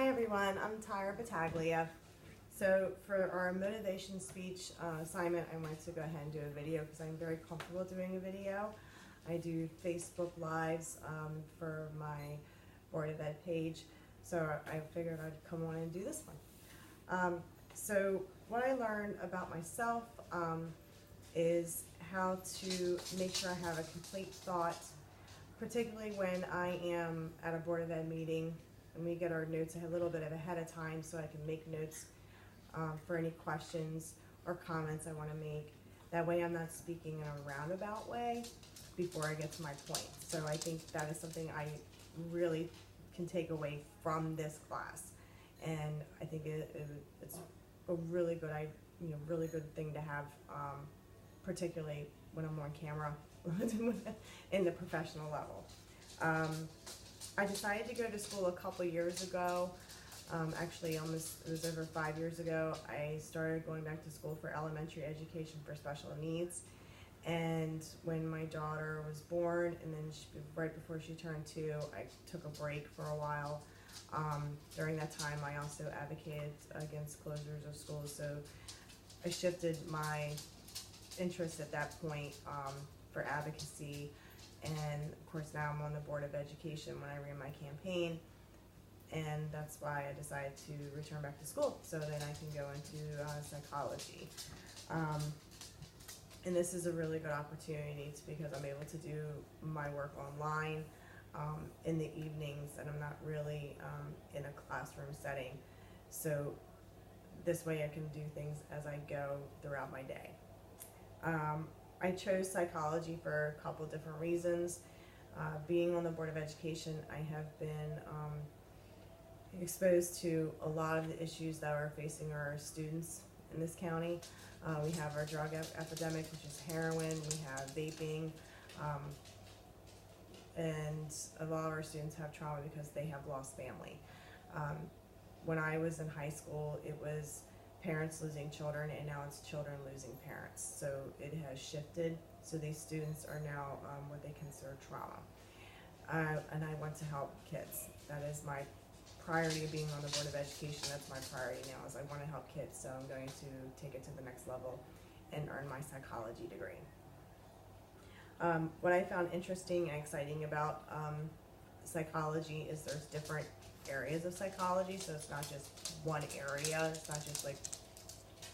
Hi everyone, I'm Tyra Battaglia. So for our motivation speech assignment, I wanted to go ahead and do a video because I'm very comfortable doing a video. I do Facebook Lives for my Board of Ed page, so I figured I'd come on and do this one. So what I learned about myself is how to make sure I have a complete thought, particularly when I am at a Board of Ed meeting and we get our notes a little bit ahead of time so I can make notes for any questions or comments I want to make. That way I'm not speaking in a roundabout way before I get to my point. So I think that is something I really can take away from this class. And I think it's a really good, really good thing to have, particularly when I'm on camera in the professional level. I decided to go to school a couple years ago. Actually, it was over 5 years ago. I started going back to school for elementary education for special needs. And when my daughter was born, and then right before she turned 2, I took a break for a while. During that time, I also advocated against closures of schools, so I shifted my interest at that point for advocacy. And of course now I'm on the Board of Education when I ran my campaign, and that's why I decided to return back to school so that I can go into psychology. And this is a really good opportunity because I'm able to do my work online in the evenings, and I'm not really in a classroom setting. So this way I can do things as I go throughout my day. I chose psychology for a couple different reasons. Being on the Board of Education, I have been exposed to a lot of the issues that are facing our students in this county. We have our drug epidemic, which is heroin, we have vaping, and a lot of our students have trauma because they have lost family. When I was in high school, it was parents losing children, and now it's children losing parents. So it has shifted. So these students are now what they consider trauma. And I want to help kids. That is my priority of being on the Board of Education. That's my priority now, is I want to help kids. So I'm going to take it to the next level and earn my psychology degree. What I found interesting and exciting about psychology is there's different areas of psychology, so it's not just one area, it's not just like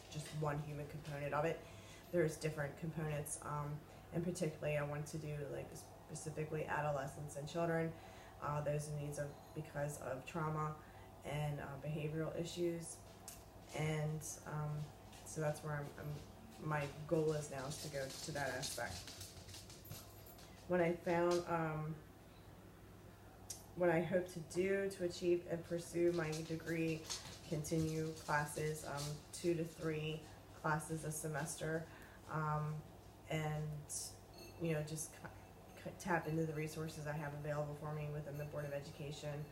just one human component of it. There's different components, and particularly I want to do like specifically adolescents and children, those in needs of because of trauma and behavioral issues, and so that's where my goal is now, is to go to that aspect. When I found what I hope to do to achieve and pursue my degree, continue classes, 2 to 3 classes a semester, and just tap into the resources I have available for me within the Board of Education,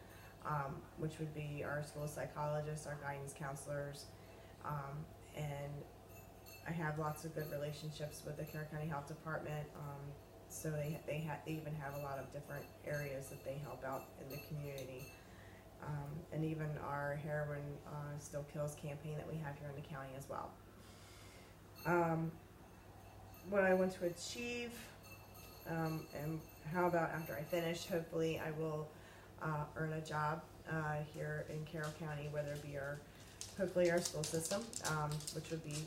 which would be our school psychologists, our guidance counselors, and I have lots of good relationships with the Carroll County Health Department. So they even have a lot of different areas that they help out in the community. And even our heroin still kills campaign that we have here in the county as well. What I want to achieve, and how about after I finish, hopefully I will earn a job here in Carroll County, whether it be hopefully our school system, which would be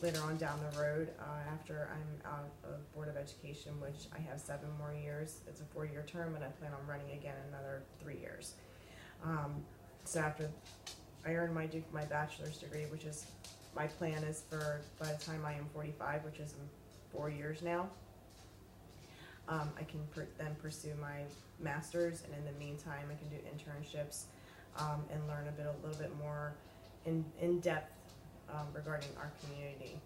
later on down the road, after I'm out of Board of Education, which I have 7 more years. It's a 4-year term, and I plan on running again another 3 years. So after I earn my bachelor's degree, which is my plan is for by the time I am 45, which is in 4 years now, I can then pursue my master's, and in the meantime I can do internships and learn a little bit more in depth regarding our community.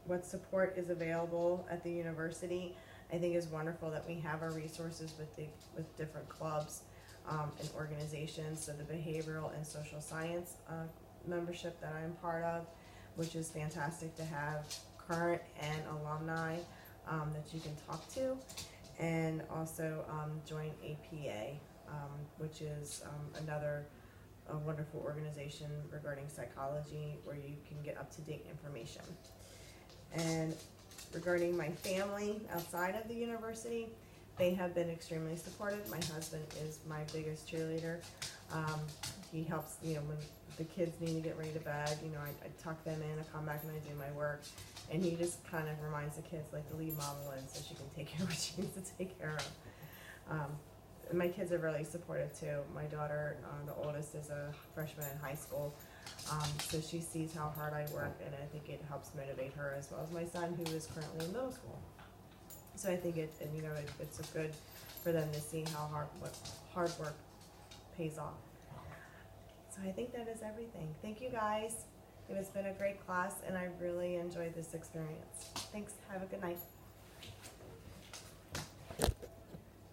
What support is available at the university, I think is wonderful that we have our resources with different clubs and organizations. So the behavioral and social science membership that I'm part of, which is fantastic to have current and alumni that you can talk to, and also join APA, which is another wonderful organization regarding psychology where you can get up-to-date information. And regarding my family outside of the university, they have been extremely supportive. My husband is my biggest cheerleader. He helps, when the kids need to get ready to bed, I tuck them in, I come back and I do my work. And he just kind of reminds the kids, like, to leave mom alone so she can take care of what she needs to take care of. And my kids are really supportive too. My daughter, the oldest, is a freshman in high school. So she sees how hard I work, and I think it helps motivate her, as well as my son, who is currently in middle school. So I think it's a good for them to see how hard work pays off. So I think that is everything. Thank you guys. It has been a great class, and I really enjoyed this experience. Thanks. Have a good night.